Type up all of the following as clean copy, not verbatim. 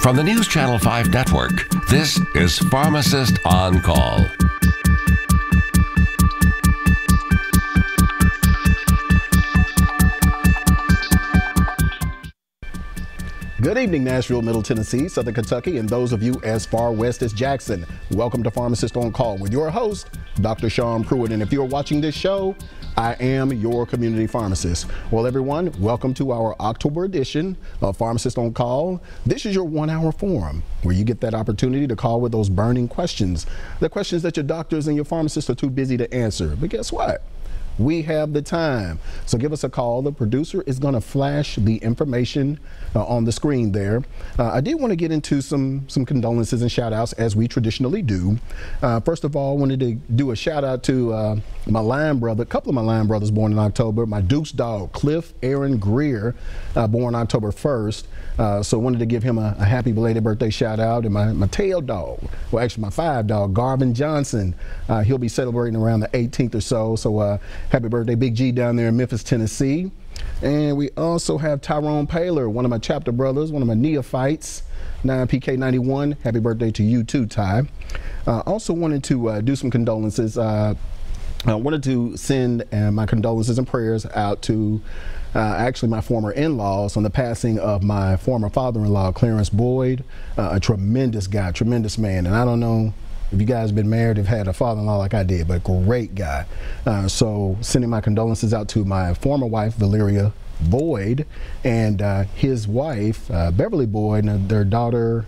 From the News Channel 5 network, this is Pharmacist on Call. Good evening, Nashville, Middle Tennessee, Southern Kentucky, and those of you as far west as Jackson. Welcome to Pharmacist on Call with your host, Dr. Sean Pruitt. And if you're watching this show, I am your community pharmacist. Well, everyone, welcome to our October edition of Pharmacist on Call. This is your 1-hour forum where you get that opportunity to call with those burning questions, the questions that your doctors and your pharmacists are too busy to answer. But guess what? We have the time. So give us a call. The producer is going to flash the information on the screen there. I did want to get into some condolences and shout outs as we traditionally do. First of all, I wanted to do a shout out to my lion brother, a couple of my lion brothers born in October. My Duke's dog, Cliff Aaron Greer, born October 1st. So I wanted to give him a happy belated birthday shout out. And my tail dog, well actually my 5 dog, Garvin Johnson, he'll be celebrating around the 18th or so. So happy birthday, Big G, down there in Memphis, Tennessee. And we also have Tyrone Paler, one of my chapter brothers, one of my neophytes, 9PK91. Happy birthday to you too, Ty. Also wanted to do some condolences. I wanted to send my condolences and prayers out to actually my former in-laws on the passing of my former father-in-law, Clarence Boyd, a tremendous guy, tremendous man. And I don't know if you guys have been married, have had a father-in-law like I did, but great guy. So sending my condolences out to my former wife, Valeria Boyd, and his wife, Beverly Boyd, and their daughter,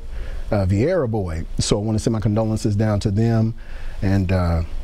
Vieira Boyd. So I want to send my condolences down to them, and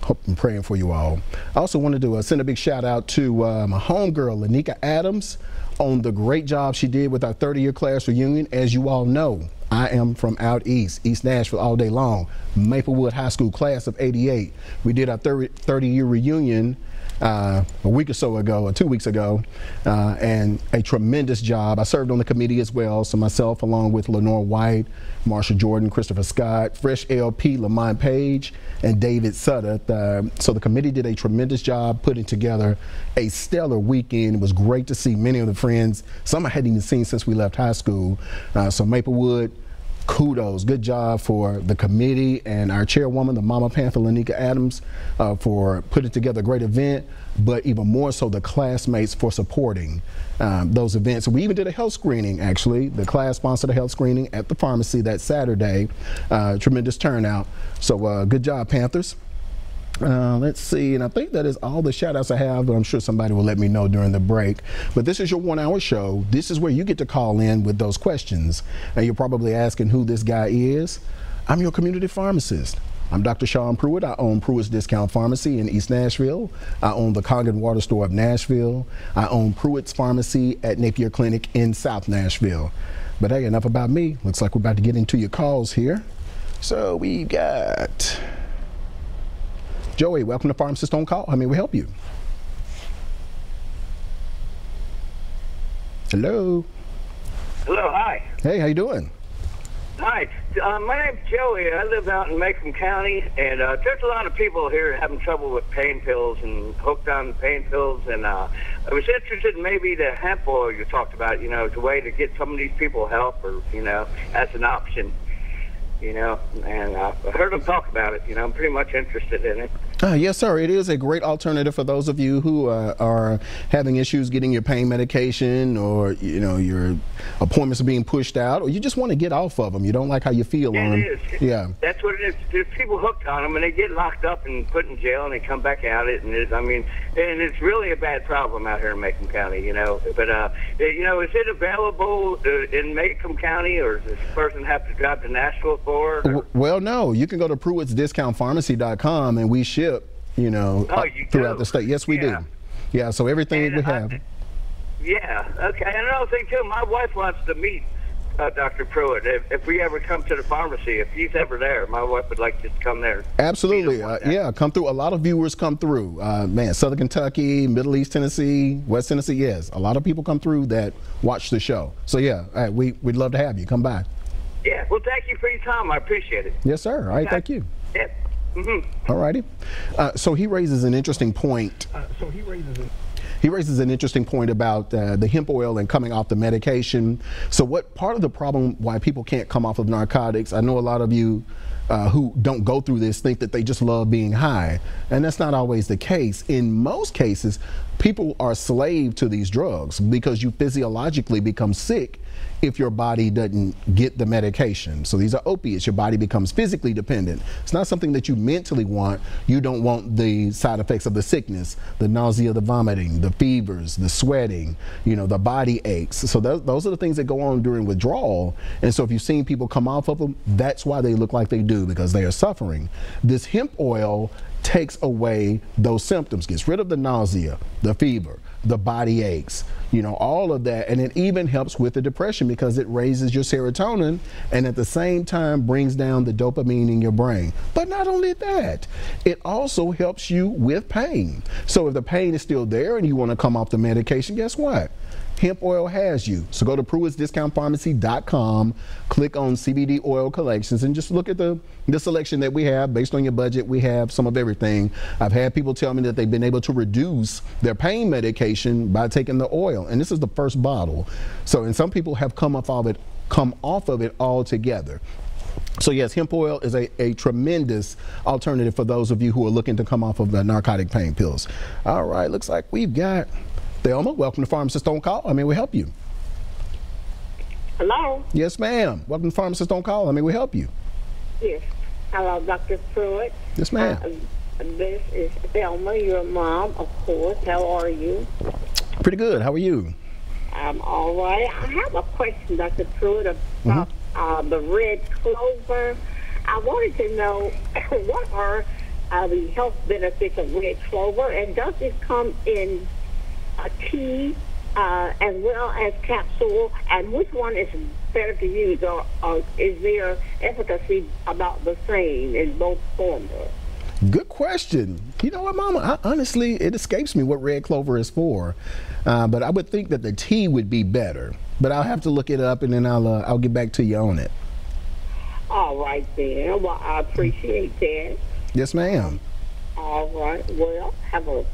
hope I'm praying for you all. I also wanted to send a big shout out to my homegirl, Lanika Adams, on the great job she did with our 30-year class reunion. As you all know, I am from out east, East Nashville all day long. Maplewood High School class of '88. We did our 30-year reunion a week or so ago, or 2 weeks ago, and a tremendous job. I served on the committee as well, so myself along with Lenore White, Marsha Jordan, Christopher Scott, Fresh LP, Lamont Page, and David Sutter. So the committee did a tremendous job putting together a stellar weekend. It was great to see many of the friends, some I hadn't even seen since we left high school. So Maplewood, kudos, good job for the committee and our chairwoman, the Mama Panther, Lanika Adams, for putting together a great event, but even more so the classmates for supporting those events. We even did a health screening, actually. The class sponsored a health screening at the pharmacy that Saturday. Tremendous turnout. So good job, Panthers. Let's see, and I think that is all the shout outs I have, but I'm sure somebody will let me know during the break. But this is your 1-hour show. This is where you get to call in with those questions. And you're probably asking who this guy is. I'm your community pharmacist. I'm Dr. Sean Pruitt. I own Pruitt's Discount Pharmacy in East Nashville. I own the Cog and Water Store of Nashville. I own Pruitt's Pharmacy at Napier Clinic in South Nashville. But hey, enough about me. Looks like we're about to get into your calls here. So we got Joey. Welcome to Pharmacist on Call. How may we help you? Hello. Hello, hi. Hey, how you doing? Hi, my name's Joey. I live out in Macomb County, and there's a lot of people here having trouble with pain pills and hooked on pain pills. And I was interested in maybe the hemp oil you talked about, as a way to get some of these people help, or, as an option. And I heard them talk about it. I'm pretty much interested in it. Yes, sir. It is a great alternative for those of you who are having issues getting your pain medication, or your appointments are being pushed out, or you just want to get off of them. You don't like how you feel on them. It is. Yeah, that's what it is. There's people hooked on them, and they get locked up and put in jail, and they come back out. And it's really a bad problem out here in Macomb County. But is it available in Macomb County, or does this person have to drive to Nashville for it? Or? Well, no. You can go to PruittsDiscountPharmacy.com, and we ship throughout the state. Yes, we do. Yeah, so everything we have. Yeah, okay. And another thing too, my wife wants to meet Dr. Pruitt. If we ever come to the pharmacy, if he's ever there, my wife would like to come there. Absolutely. Yeah, come through. A lot of viewers come through. Man, Southern Kentucky, Middle East Tennessee, West Tennessee, yes. A lot of people come through that watch the show. So yeah, we'd love to have you. Come by. Yeah, well, thank you for your time. I appreciate it. Yes, sir. All right, thank you. Yeah. Mm-hmm. All righty. So he raises an interesting point. he raises an interesting point about the hemp oil and coming off the medication. So what part of the problem why people can't come off of narcotics, I know a lot of you who don't go through this think that they just love being high, and that's not always the case. In most cases, people are slave to these drugs because you physiologically become sick if your body doesn't get the medication. So these are opiates. Your body becomes physically dependent. It's not something that you mentally want. You don't want the side effects of the sickness, the nausea, the vomiting, the fevers, the sweating, you know, the body aches. So those are the things that go on during withdrawal. And so if you've seen people come off of them, that's why they look like they do, because they are suffering. This hemp oil takes away those symptoms, gets rid of the nausea, the fever, the body aches, you know, all of that. And it even helps with the depression because it raises your serotonin and at the same time brings down the dopamine in your brain. But not only that, it also helps you with pain. So if the pain is still there and you want to come off the medication, guess what? Hemp oil has you. So go to Pruitt'sDiscountPharmacy.com, click on CBD oil collections, and just look at the selection that we have. Based on your budget, we have some of everything. I've had people tell me that they've been able to reduce their pain medication by taking the oil, and this is the first bottle. So, and some people have come off of it altogether. So yes, hemp oil is a tremendous alternative for those of you who are looking to come off of the narcotic pain pills. All right, looks like we've got Thelma. Welcome to Pharmacist on Call. How may we help you? Hello? Yes, ma'am. Welcome to Pharmacist on Call. How may we help you? Yes. Hello, Dr. Pruitt. Yes, ma'am. This is Thelma, your mom, of course. How are you? Pretty good. How are you? I'm all right. I have a question, Dr. Pruitt, about the red clover. I wanted to know what are the health benefits of red clover, and does it come in a tea as well as capsule, and which one is better to use, or is their efficacy about the same in both formulas? Good question. You know what, Mama? Honestly, it escapes me what red clover is for, but I would think that the tea would be better. But I'll have to look it up, and then I'll get back to you on it. All right, then. Well, I appreciate that. Yes, ma'am. All right. Well, have a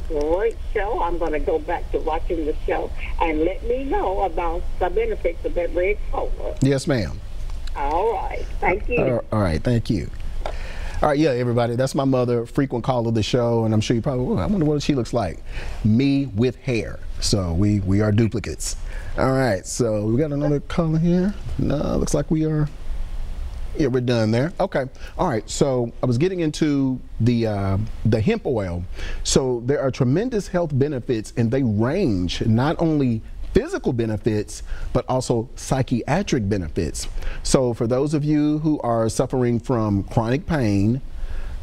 great show. I'm going to go back to watching the show and let me know about the benefits of that red clover. Yes, ma'am. All right. Thank you. All right. Thank you. All right, yeah, everybody, that's my mother, frequent caller of the show, and I'm sure you probably, I wonder what she looks like. Me with hair. So we are duplicates. All right, so we got another caller here. No, looks like we are, yeah, we're done there. Okay, all right, so I was getting into the hemp oil. So there are tremendous health benefits, and they range not only physical benefits, but also psychiatric benefits. So for those of you who are suffering from chronic pain,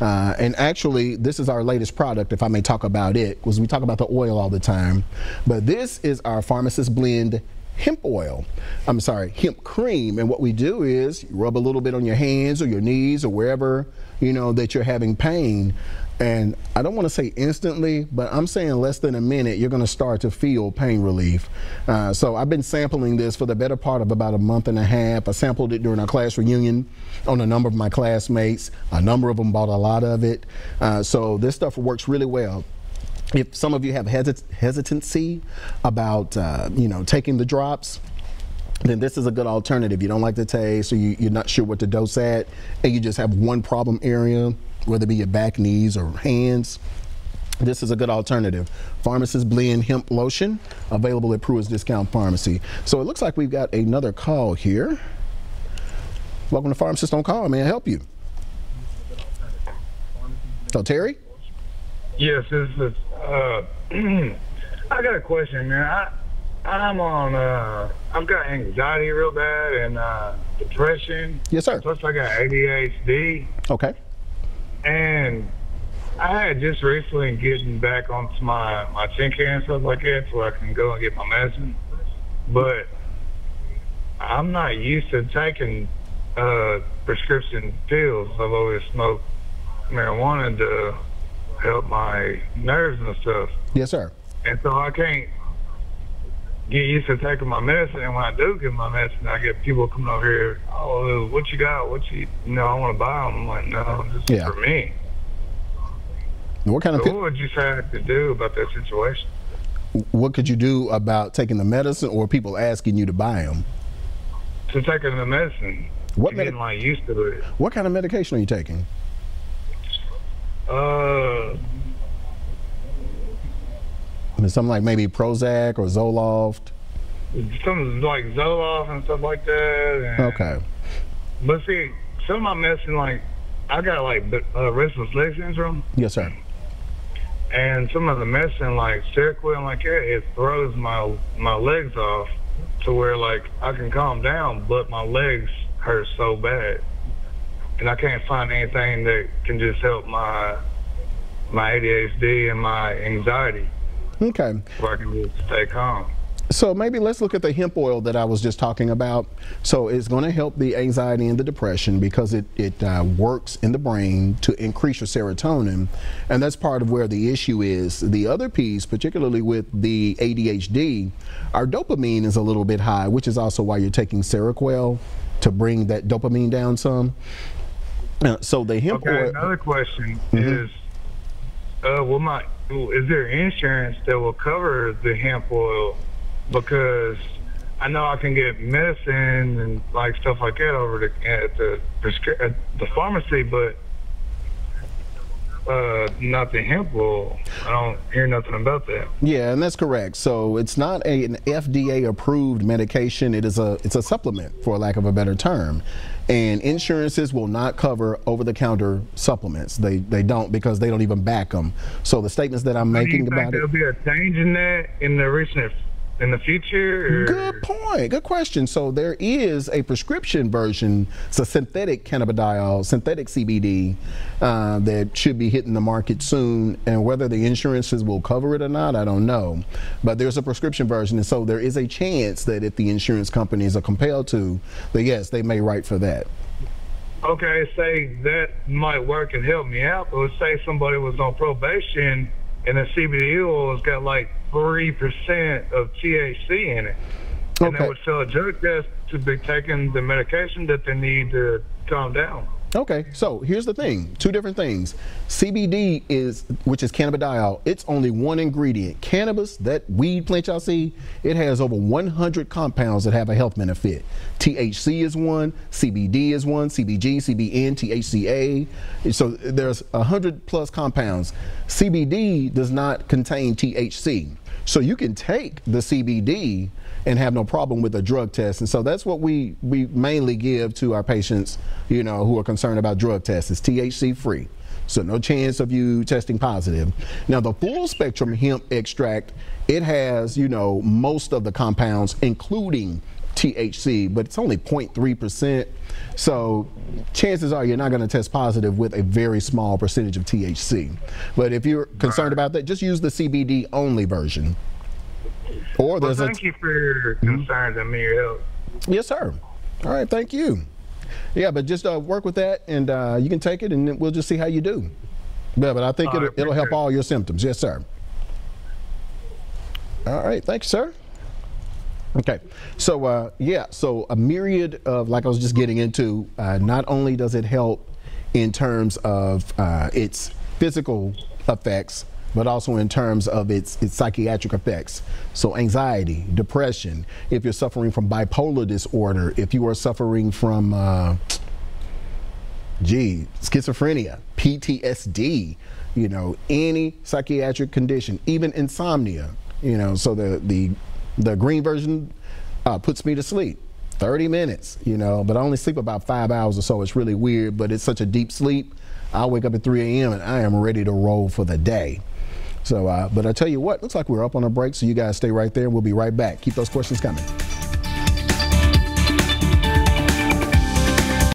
and actually this is our latest product, if I may talk about it, because we talk about the oil all the time, but this is our Pharmacist blend hemp oil. I'm sorry, hemp cream. And what we do is you rub a little bit on your hands or your knees or wherever, you know, that you're having pain. And I don't want to say instantly, but I'm saying less than a minute, you're going to start to feel pain relief. So I've been sampling this for the better part of about a month and a half. I sampled it during our class reunion on a number of my classmates. A number of them bought a lot of it. So this stuff works really well. If some of you have hesitancy about, you know, taking the drops, then this is a good alternative. You don't like the taste, or you're not sure what to dose at, and you just have one problem area, whether it be your back, knees, or hands. This is a good alternative. Pharmacist blend hemp lotion, available at Pruitt's Discount Pharmacy. So it looks like we've got another call here. Welcome to Pharmacist on Call. May I help you? So Terry? Yes, this is. I got a question, man. I've got anxiety real bad and depression. Yes, sir. Plus, I got ADHD. Okay. And I had just recently getting back onto my tin can and stuff like that, so I can go and get my medicine. But I'm not used to taking prescription pills. I've always smoked marijuana to help my nerves and stuff. Yes, sir. And so I can't get used to taking my medicine. And when I do get my medicine, I get people coming over here, oh, what you got? I want to buy them. I'm like, no, this is for me. What kind of what would you say I have to do about that situation? What could you do about taking the medicine, or people asking you to buy them? To taking the medicine. What getting like used to it. What kind of medication are you taking? Something like maybe Prozac or Zoloft. Something like Zoloft and stuff like that. And, okay. But see, some of my medicine, like I got like restless leg syndrome. Yes, sir. And some of the medicine, like Seroquel and like that, it throws my legs off to where like I can calm down, but my legs hurt so bad, and I can't find anything that can just help my ADHD and my anxiety. Okay. So I can just stay calm. So maybe let's look at the hemp oil that I was just talking about. So it's going to help the anxiety and the depression because it works in the brain to increase your serotonin, and that's part of where the issue is. The other piece, particularly with the ADHD, our dopamine is a little bit high, which is also why you're taking Seroquel to bring that dopamine down some. So the hemp oil. Another question is, is there insurance that will cover the hemp oil? Because I know I can get medicine and like stuff like that over at the pharmacy, but not the hemp oil. I don't hear nothing about that. Yeah, and that's correct. So it's not an FDA approved medication. It's a supplement, for lack of a better term. And insurances will not cover over-the-counter supplements. They don't, because they don't even back them. So the statements that I'm making about it. Do you think there'll be a change in that in the future? Or? Good point. Good question. So there is a prescription version. It's a synthetic cannabidiol, synthetic CBD that should be hitting the market soon. And whether the insurances will cover it or not, I don't know. But there's a prescription version. And so there is a chance that if the insurance companies are compelled to, that yes, they may write for that. Okay, say that might work and help me out. But say somebody was on probation and the CBD oil has got like 3% of THC in it. And Okay. they would tell a drug test to be taking the medication that they need to calm down. Okay, so here's the thing, two different things. CBD which is cannabidiol, it's only one ingredient. Cannabis, that weed plant y'all see, it has over 100 compounds that have a health benefit. THC is one, CBD is one, CBG, CBN, THCA. So there's 100 plus compounds. CBD does not contain THC. So you can take the CBD and have no problem with a drug test. And so that's what we mainly give to our patients, who are concerned about drug tests. It's THC free. So no chance of you testing positive. Now the full spectrum hemp extract, it has, most of the compounds, including THC, but it's only 0.3%. So chances are you're not going to test positive with a very small percentage of THC. But if you're concerned about that, just use the CBD only version. Or there's thank you for your concerns and your help. Yes, sir. All right, thank you. Yeah, but just work with that, and you can take it, and we'll just see how you do. Yeah, but I think it'll help all your symptoms. Yes, sir. All right, thank you, sir. Okay, so so a myriad of, like I was just getting into, not only does it help in terms of its physical effects, but also in terms of its psychiatric effects. So anxiety, depression, if you're suffering from bipolar disorder, if you are suffering from, schizophrenia, PTSD, any psychiatric condition, even insomnia, so the green version puts me to sleep. 30 minutes, but I only sleep about 5 hours or so. It's really weird, but it's such a deep sleep. I'll wake up at 3 a.m. and I am ready to roll for the day. So, but I tell you what, looks like we're up on a break, so you guys stay right there. We'll be right back. Keep those questions coming.